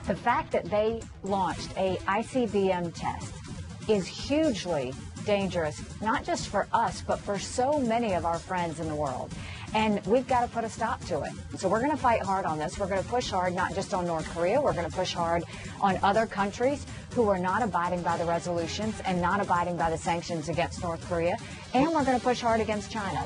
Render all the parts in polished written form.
The fact that they launched a ICBM test is hugely dangerous, not just for us, but for so many of our friends in the world. And we've got to put a stop to it. So we're going to fight hard on this. We're going to push hard, not just on North Korea. We're going to push hard on other countries who are not abiding by the resolutions and not abiding by the sanctions against North Korea. And we're going to push hard against China.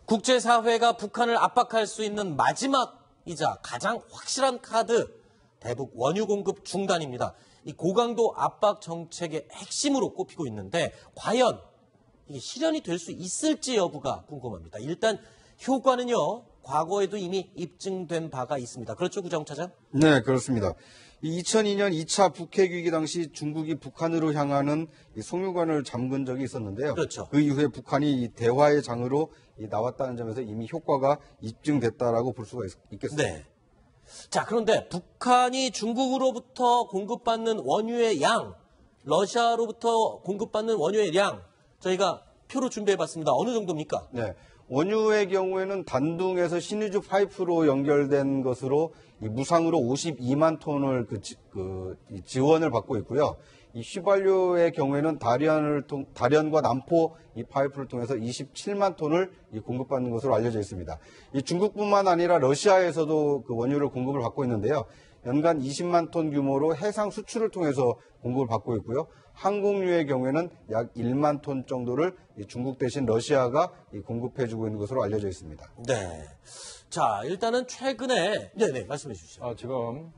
국제사회가 북한을 압박할 수 있는 마지막이자 가장 확실한 카드, 대북 원유 공급 중단입니다. 이 고강도 압박 정책의 핵심으로 꼽히고 있는데 과연 이게 실현이 될 수 있을지 여부가 궁금합니다. 일단 효과는요, 과거에도 이미 입증된 바가 있습니다. 그렇죠, 구자홍 차장? 네, 그렇습니다. 2002년 2차 북핵 위기 당시 중국이 북한으로 향하는 송유관을 잠근 적이 있었는데요. 그렇죠. 그 이후에 북한이 대화의 장으로 나왔다는 점에서 이미 효과가 입증됐다라고 볼 수가 있겠습니다. 네. 자, 그런데 북한이 중국으로부터 공급받는 원유의 양, 러시아로부터 공급받는 원유의 양, 저희가 표로 준비해봤습니다. 어느 정도입니까? 네. 원유의 경우에는 단둥에서 신의주 파이프로 연결된 것으로 무상으로 52만 톤을 지원을 받고 있고요. 이 휘발유의 경우에는 다련과 남포 이 파이프를 통해서 27만 톤을 공급받는 것으로 알려져 있습니다. 이 중국뿐만 아니라 러시아에서도 그 원유를 공급을 받고 있는데요. 연간 20만 톤 규모로 해상 수출을 통해서 공급을 받고 있고요. 항공유의 경우에는 약 1만 톤 정도를 중국 대신 러시아가 공급해주고 있는 것으로 알려져 있습니다. 네. 자, 일단은 최근에 네네 말씀해 주시죠. 지금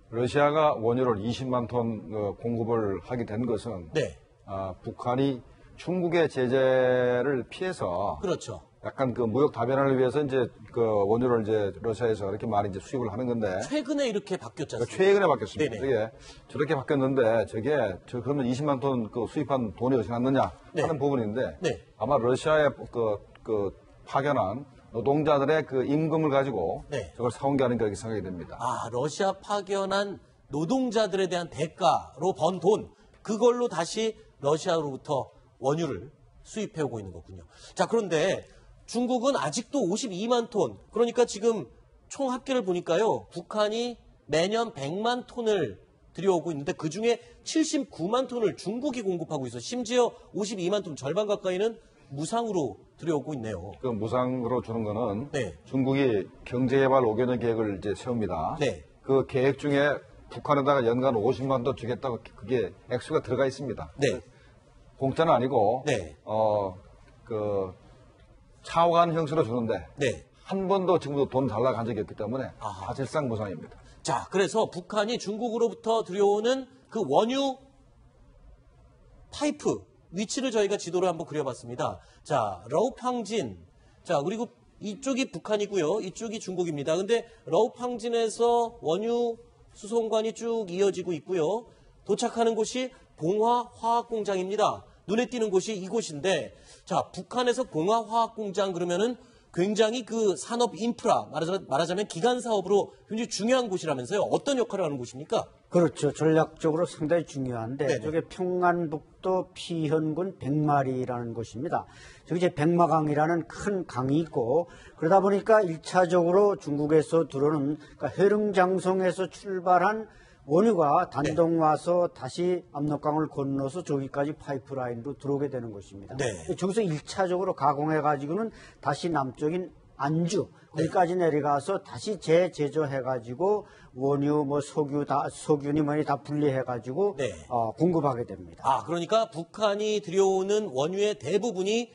러시아가 원유를 20만 톤 공급을 하게 된 것은 네. 북한이 중국의 제재를 피해서 그렇죠. 약간 그 무역 다변화를 위해서 이제 그 원유를 이제 러시아에서 이렇게 많이 이제 수입을 하는 건데 최근에 이렇게 바뀌었지 않습니까? 최근에 바뀌었습니다. 네네. 저게 저렇게 바뀌었는데 그러면 20만 톤 그 수입한 돈이 어디서 났느냐 하는 네. 부분인데 네. 아마 러시아에 그 파견한 노동자들의 그 임금을 가지고 네. 저걸 사온 게 아닌가 이렇게 생각이 됩니다. 러시아 파견한 노동자들에 대한 대가로 번 돈, 그걸로 다시 러시아로부터 원유를 수입해오고 있는 거군요. 자, 그런데 중국은 아직도 52만 톤, 그러니까 지금 총 합계를 보니까요, 북한이 매년 100만 톤을 들여오고 있는데 그중에 79만 톤을 중국이 공급하고 있어요. 심지어 52만 톤 절반 가까이는 무상으로 들여오고 있네요. 그 무상으로 주는 거는 네. 중국이 경제개발 5개년 계획을 이제 세웁니다. 네. 그 계획 중에 북한에다가 연간 50만 톤 주겠다고 그게 액수가 들어가 있습니다. 네. 공짜는 아니고 네. 차오간 형식으로 주는데 네. 한 번도 지금도 돈 달라고 한 적이 없기 때문에 사실상 무상입니다. 자, 그래서 북한이 중국으로부터 들여오는 그 원유 파이프 위치를 저희가 지도로 한번 그려봤습니다. 자, 러우팡진. 자, 그리고 이쪽이 북한이고요. 이쪽이 중국입니다. 근데 러우팡진에서 원유 수송관이 쭉 이어지고 있고요. 도착하는 곳이 봉화화학공장입니다. 눈에 띄는 곳이 이곳인데, 자, 북한에서 봉화화학공장 그러면은 굉장히 그 산업 인프라, 말하자면 기간 사업으로 굉장히 중요한 곳이라면서요. 어떤 역할을 하는 곳입니까? 그렇죠. 전략적으로 상당히 중요한데, 네네. 저게 평안북도 피현군 백마리라는 곳입니다. 저기 이제 백마강이라는 큰 강이 있고, 그러다 보니까 1차적으로 중국에서 들어오는, 그러니까 해릉장성에서 출발한 원유가 단동 와서 다시 압록강을 건너서 저기까지 파이프라인으로 들어오게 되는 것입니다. 네. 저기서 1차적으로 가공해가지고는 다시 남쪽인 안주, 거기까지 내려가서 다시 재제조해가지고 원유, 석유니 뭐니 다 분리해가지고 네. 공급하게 됩니다. 그러니까 북한이 들여오는 원유의 대부분이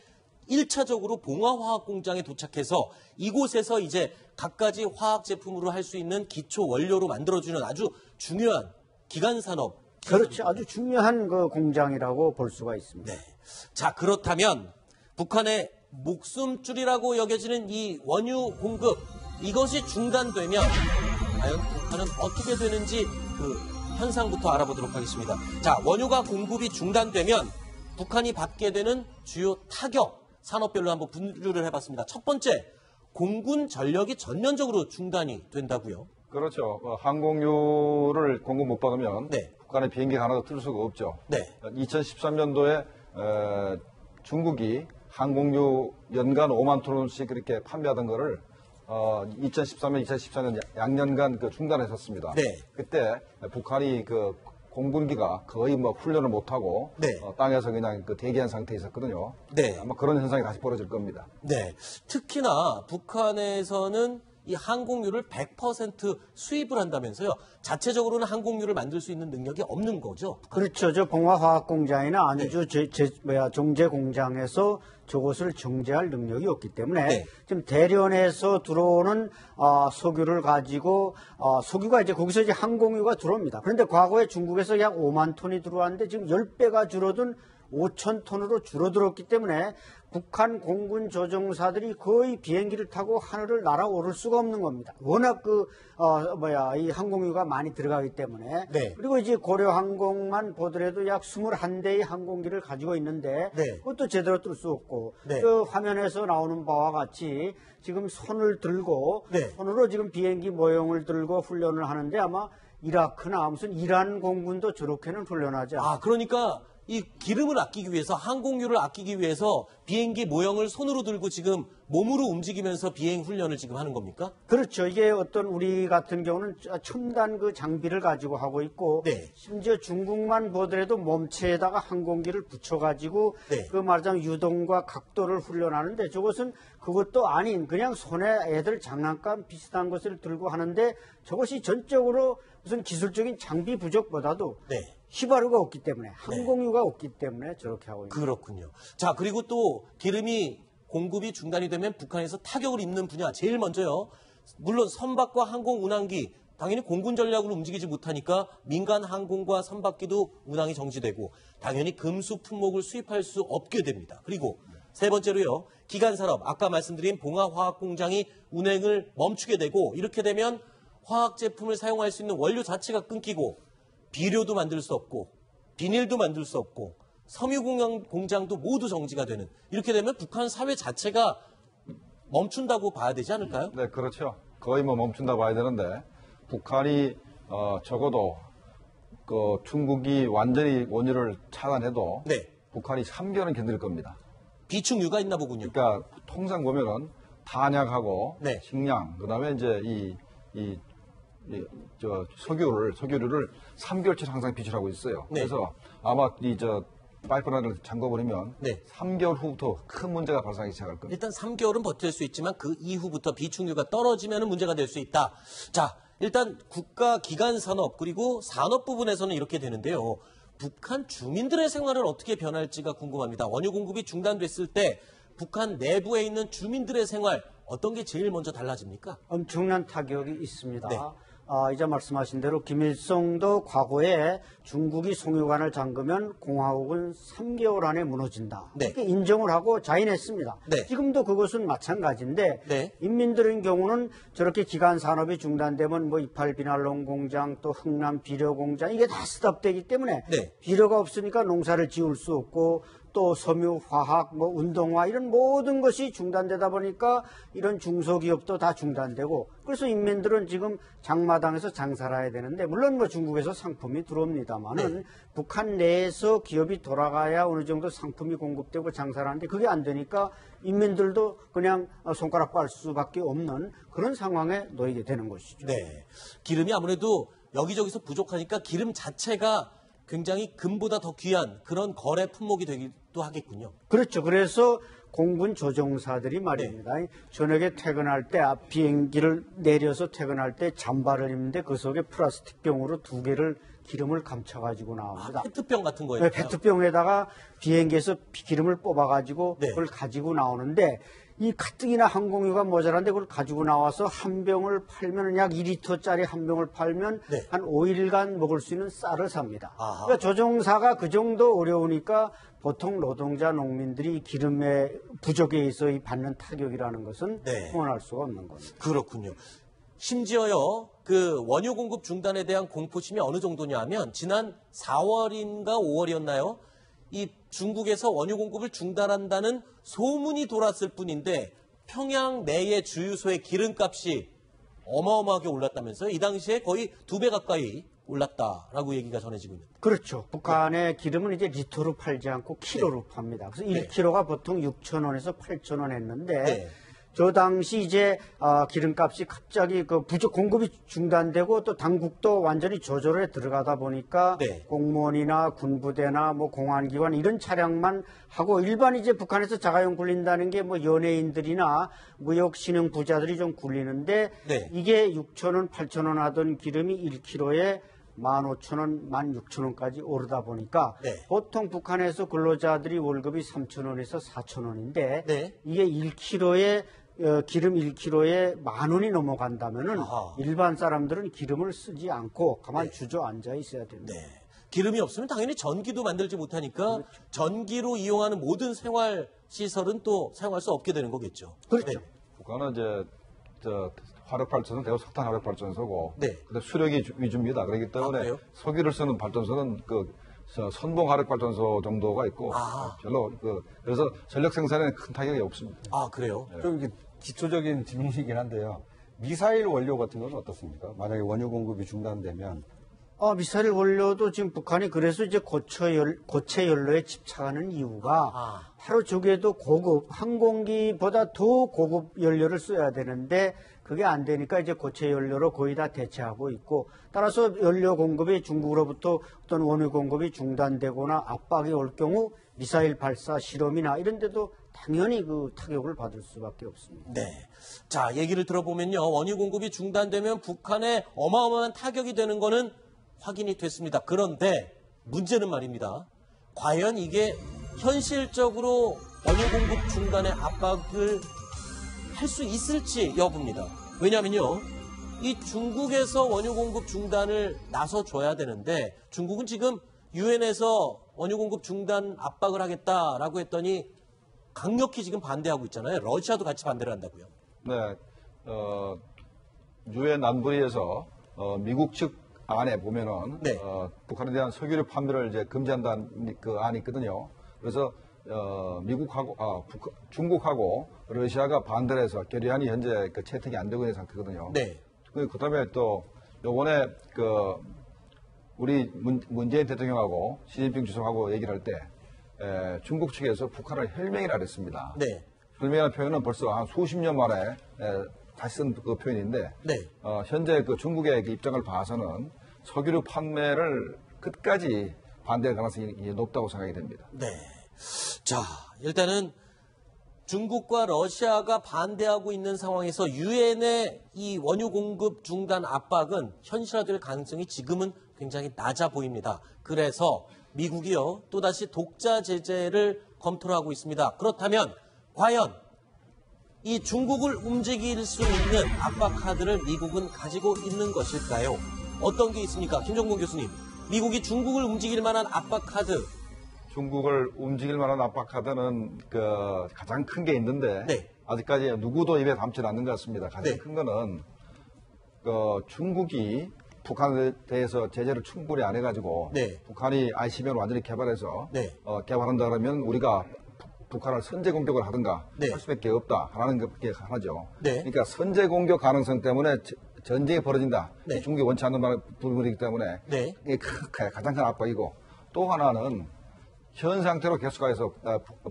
1차적으로 봉화화학공장에 도착해서 이곳에서 이제 갖가지 화학 제품으로 할 수 있는 기초 원료로 만들어주는 아주 중요한 기간 산업. 그렇죠. 아주 중요한 그 공장이라고 볼 수가 있습니다. 네. 자, 그렇다면 북한의 목숨줄이라고 여겨지는 이 원유 공급, 이것이 중단되면 과연 북한은 어떻게 되는지 그 현상부터 알아보도록 하겠습니다. 자, 원유가 공급이 중단되면 북한이 받게 되는 주요 타격 산업별로 한번 분류를 해봤습니다. 첫 번째, 공군 전력이 전면적으로 중단이 된다고요? 그렇죠. 항공유를 공급 못 받으면 네. 북한의 비행기가 하나도 뜰 수가 없죠. 네. 2013년도에 중국이 항공유 연간 5만 톤씩 그렇게 판매하던 거를 2013년, 2014년 양년간 중단했었습니다. 네. 그때 북한이 공군기가 거의 훈련을 못하고 네. 땅에서 그냥 대기한 상태에 있었거든요. 네. 아마 그런 현상이 다시 벌어질 겁니다. 네. 특히나 북한에서는 이 항공유를 100% 수입을 한다면서요. 자체적으로는 항공유를 만들 수 있는 능력이 없는 거죠. 그렇죠. 저 봉화화학공장이나 안주 정제공장에서 저것을 정제할 능력이 없기 때문에 네. 지금 대련에서 들어오는 석유를 가지고 석유가 이제 거기서 이제 항공유가 들어옵니다. 그런데 과거에 중국에서 약 5만 톤이 들어왔는데 지금 10배가 줄어든 5천 톤으로 줄어들었기 때문에 북한 공군 조종사들이 거의 비행기를 타고 하늘을 날아오를 수가 없는 겁니다. 워낙 이 항공유가 많이 들어가기 때문에. 네. 그리고 이제 고려항공만 보더라도 약 21대의 항공기를 가지고 있는데 네. 그것도 제대로 뜰 수 없고 네. 그 화면에서 나오는 바와 같이 지금 손을 들고 네. 손으로 지금 비행기 모형을 들고 훈련을 하는데 아마 이라크나 무슨 이란 공군도 저렇게는 훈련하지 않아요. 그러니까 이 기름을 아끼기 위해서 항공유를 아끼기 위해서 비행기 모형을 손으로 들고 지금 몸으로 움직이면서 비행 훈련을 지금 하는 겁니까? 그렇죠. 이게 어떤 우리 같은 경우는 첨단 장비를 가지고 하고 있고 네. 심지어 중국만 보더라도 몸체에다가 항공기를 붙여가지고 네. 말하자면 유동과 각도를 훈련하는데 저것은 그것도 아닌 그냥 손에 애들 장난감 비슷한 것을 들고 하는데 저것이 전적으로 무슨 기술적인 장비 부족보다도 네. 휘발유가 없기 때문에 항공유가 없기 때문에 저렇게 하고 있는 거예요. 그렇군요. 자, 그리고 또 기름이 공급이 중단이 되면 북한에서 타격을 입는 분야 제일 먼저요. 물론 선박과 항공 운항기 당연히 공군 전략으로 움직이지 못하니까 민간 항공과 선박기도 운항이 정지되고 당연히 금수 품목을 수입할 수 없게 됩니다. 그리고 세 번째로요. 기간 산업 아까 말씀드린 봉화화학공장이 운행을 멈추게 되고 이렇게 되면 화학 제품을 사용할 수 있는 원료 자체가 끊기고 비료도 만들 수 없고 비닐도 만들 수 없고 섬유 공장도 모두 정지가 되는 이렇게 되면 북한 사회 자체가 멈춘다고 봐야 되지 않을까요? 네, 그렇죠. 거의 멈춘다 봐야 되는데 북한이 적어도 중국이 완전히 원유를 차단해도 네. 북한이 3개월은 견딜 겁니다. 비축유가 있나 보군요. 그러니까 통상 보면은 탄약하고 네. 식량 그다음에 이제 석유를 3개월치 항상 비출하고 있어요. 네. 그래서 아마 파이프라인을 잠궈버리면 네. 3개월 후부터 큰 문제가 발생하기 시작할 겁니다. 일단 3개월은 버틸 수 있지만 그 이후부터 비축유가 떨어지면 문제가 될 수 있다. 자, 일단 국가 기간 산업 그리고 산업 부분에서는 이렇게 되는데요. 북한 주민들의 생활은 어떻게 변할지가 궁금합니다. 원유 공급이 중단됐을 때 북한 내부에 있는 주민들의 생활 어떤 게 제일 먼저 달라집니까? 엄청난 타격이 있습니다. 네. 이제 말씀하신 대로 김일성도 과거에 중국이 송유관을 잠그면 공화국은 3개월 안에 무너진다. 네. 이렇게 인정을 하고 자인했습니다. 네. 지금도 그것은 마찬가지인데 네. 인민들의 경우는 저렇게 기간 산업이 중단되면 이팔 비날론 공장 또 흥남 비료 공장 이게 다 스탑되기 때문에 네. 비료가 없으니까 농사를 지을 수 없고 또 섬유, 화학, 운동화 이런 모든 것이 중단되다 보니까 이런 중소기업도 다 중단되고 그래서 인민들은 지금 장마당에서 장사를 해야 되는데 물론 중국에서 상품이 들어옵니다만은 네. 북한 내에서 기업이 돌아가야 어느 정도 상품이 공급되고 장사를 하는데 그게 안 되니까 인민들도 그냥 손가락 빨 수밖에 없는 그런 상황에 놓이게 되는 것이죠. 네. 기름이 아무래도 여기저기서 부족하니까 기름 자체가 굉장히 금보다 더 귀한 그런 거래 품목이 되기도 하겠군요. 그렇죠. 그래서 공군 조종사들이 말입니다. 저녁에 퇴근할 때 비행기를 내려서 퇴근할 때 잠바를 입는데 그 속에 플라스틱 병으로 2개를 기름을 감춰가지고 나옵니다. 페트병 같은 거예요. 네, 페트병에다가 비행기에서 기름을 뽑아가지고 네. 그걸 가지고 나오는데 이 가뜩이나 항공유가 모자란데 그걸 가지고 나와서 한 병을 팔면 약 2리터짜리 한 병을 팔면 네. 한 5일간 먹을 수 있는 쌀을 삽니다. 아하. 그러니까 조종사가 그 정도 어려우니까 보통 노동자 농민들이 기름의 부족에 있어 받는 타격이라는 것은 네. 표현할 수가 없는 겁니다. 그렇군요. 심지어요, 그 원유 공급 중단에 대한 공포심이 어느 정도냐 하면 지난 4월인가 5월이었나요? 이 중국에서 원유 공급을 중단한다는 소문이 돌았을 뿐인데 평양 내의 주유소의 기름값이 어마어마하게 올랐다면서요? 이 당시에 거의 2배 가까이 올랐다라고 얘기가 전해지고 있는데. 그렇죠. 북한의 기름은 이제 리터로 팔지 않고 키로로 팝니다. 그래서 1kg가 보통 6,000원에서 8,000원 했는데 네. 저 당시 이제 기름값이 갑자기 그 부족 공급이 중단되고 또 당국도 완전히 조절에 들어가다 보니까 네. 공무원이나 군부대나 뭐 공안기관 이런 차량만 하고 일반 이제 북한에서 자가용 굴린다는 게 뭐 연예인들이나 무역 신흥 부자들이 좀 굴리는데 네. 이게 6,000원, 8,000원 하던 기름이 1kg에 15,000원, 16,000원까지 오르다 보니까 네. 보통 북한에서 근로자들이 월급이 3,000원에서 4,000원인데 네. 이게 1kg에 기름 1kg에 10,000원이 넘어간다면은 아하. 일반 사람들은 기름을 쓰지 않고 가만히 네. 주저앉아 있어야 됩니다. 네. 기름이 없으면 당연히 전기도 만들지 못하니까 전기로 이용하는 모든 생활 시설은 또 사용할 수 없게 되는 거겠죠. 그렇죠. 네. 북한은 이제 화력발전소 대우 석탄 화력발전소고 네. 근데 수력이 위주입니다. 그렇기 때문에 그래요? 석유를 쓰는 발전소는 선봉 화력발전소 정도가 있고 별로 그래서 전력 생산에는 큰 타격이 없습니다. 아, 그래요? 좀 이게 기초적인 질문이긴 한데요. 미사일 원료 같은 건 어떻습니까? 만약에 원유 공급이 중단되면 미사일 원료도 지금 북한이 그래서 이제 고체 연료에 집착하는 이유가 하루 저기에도 고급 항공기보다 더 고급 연료를 써야 되는데 그게 안 되니까 이제 고체 연료로 거의 다 대체하고 있고 따라서 연료 공급이 중국으로부터 어떤 원유 공급이 중단되거나 압박이 올 경우 미사일 발사 실험이나 이런 데도 당연히 그 타격을 받을 수밖에 없습니다. 네. 자, 얘기를 들어보면요. 원유 공급이 중단되면 북한에 어마어마한 타격이 되는 거는 확인이 됐습니다. 그런데 문제는 말입니다. 과연 이게 현실적으로 원유 공급 중단의 압박을 할 수 있을지 여부입니다. 왜냐하면요. 이 중국에서 원유 공급 중단을 나서줘야 되는데 중국은 지금 유엔에서 원유 공급 중단 압박을 하겠다라고 했더니 강력히 지금 반대하고 있잖아요. 러시아도 같이 반대를 한다고요. 네, 유엔 안보리에서 미국 측 안에 보면은 네. 북한에 대한 석유류 판매를 이제 금지한다는 그 안이 있거든요. 그래서 중국하고 러시아가 반대를 해서 결의안이 현재 채택이 안 되고 있는 상태거든요. 네. 그다음에 또 요번에 우리 문재인 대통령하고 시진핑 주석하고 얘기를 할 때 중국 측에서 북한을 혈맹이라 그랬습니다. 네. 혈맹이라는 표현은 벌써 한 수십 년 만에 다시 쓴 그 표현인데 네. 현재 중국의 입장을 봐서는 석유류 판매를 끝까지 반대할 가능성이 높다고 생각이 됩니다. 네. 자, 일단은 중국과 러시아가 반대하고 있는 상황에서 유엔의 이 원유 공급 중단 압박은 현실화될 가능성이 지금은 굉장히 낮아 보입니다. 그래서 미국이요, 또다시 독자 제재를 검토를 하고 있습니다. 그렇다면 과연 이 중국을 움직일 수 있는 압박 카드를 미국은 가지고 있는 것일까요? 어떤 게 있습니까? 김정근 교수님, 미국이 중국을 움직일 만한 압박 카드. 중국을 움직일 만한 압박 카드는 가장 큰 게 있는데 네. 아직까지 누구도 입에 담지 않는 것 같습니다. 가장 네. 큰 거는 중국이 북한에 대해서 제재를 충분히 안 해가지고 네. 북한이 ICBM을 완전히 개발해서 네. 개발한다 그러면 우리가 북한을 선제 공격을 하든가 네. 할 수밖에 없다 하는 게 하나죠. 네. 그러니까 선제 공격 가능성 때문에 전쟁이 벌어진다. 네. 중국이 원치 않는 부분이기 때문에 네. 이게 가장 큰 압박이고 또 하나는 현 상태로 계속해서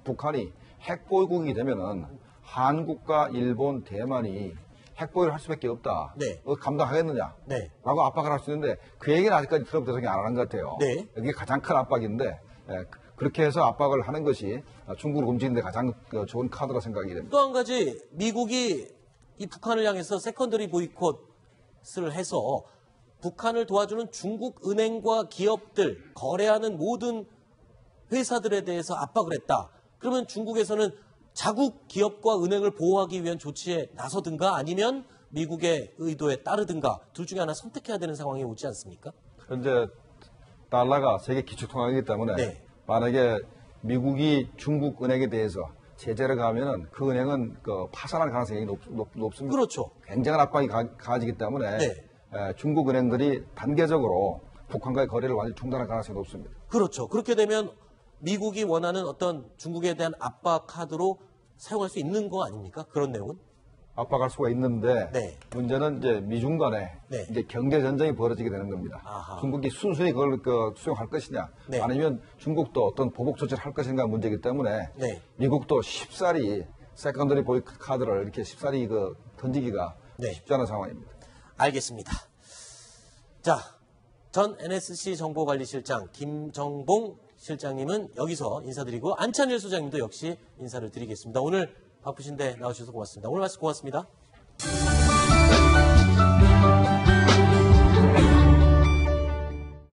북한이 핵보유국이 되면은 한국과 일본, 대만이 핵보유를 할 수밖에 없다. 네. 감당하겠느냐? 네. 라고 압박을 할 수 있는데 그 얘기는 아직까지 트럼프 대통령이 안 하는 것 같아요. 네. 이게 가장 큰 압박인데 그렇게 해서 압박을 하는 것이 중국을 움직이는 데 가장 좋은 카드라 생각이 됩니다. 또 한 가지 미국이 이 북한을 향해서 세컨더리 보이콧을 해서 북한을 도와주는 중국 은행과 기업들, 거래하는 모든 회사들에 대해서 압박을 했다. 그러면 중국에서는 자국 기업과 은행을 보호하기 위한 조치에 나서든가 아니면 미국의 의도에 따르든가 둘 중에 하나 선택해야 되는 상황이 오지 않습니까? 현재 달러가 세계 기축통화이기 때문에 네. 만약에 미국이 중국 은행에 대해서 제재를 가하면은 그 은행은 파산할 가능성이 높습니다. 그렇죠. 굉장한 압박이 가해지기 때문에 네. 중국 은행들이 단계적으로 북한과의 거래를 완전히 중단할 가능성이 높습니다. 그렇죠. 그렇게 되면 미국이 원하는 어떤 중국에 대한 압박 카드로 사용할 수 있는 거 아닙니까? 그런 내용은? 압박할 수가 있는데 네. 문제는 이제 미중 간에 네. 이제 경제 전쟁이 벌어지게 되는 겁니다. 아하. 중국이 순수히 그걸 수용할 것이냐, 네. 아니면 중국도 어떤 보복 조치를 할 것인가 문제이기 때문에 네. 미국도 쉽사리 세컨더리 보이 카드를 이렇게 쉽사리 던지기가 네. 쉽지 않은 상황입니다. 알겠습니다. 자, 전 NSC 정보관리실장 김정봉 실장님은 여기서 인사드리고 안찬일 소장님도 역시 인사를 드리겠습니다. 오늘 바쁘신데 나와주셔서 고맙습니다. 오늘 말씀 고맙습니다.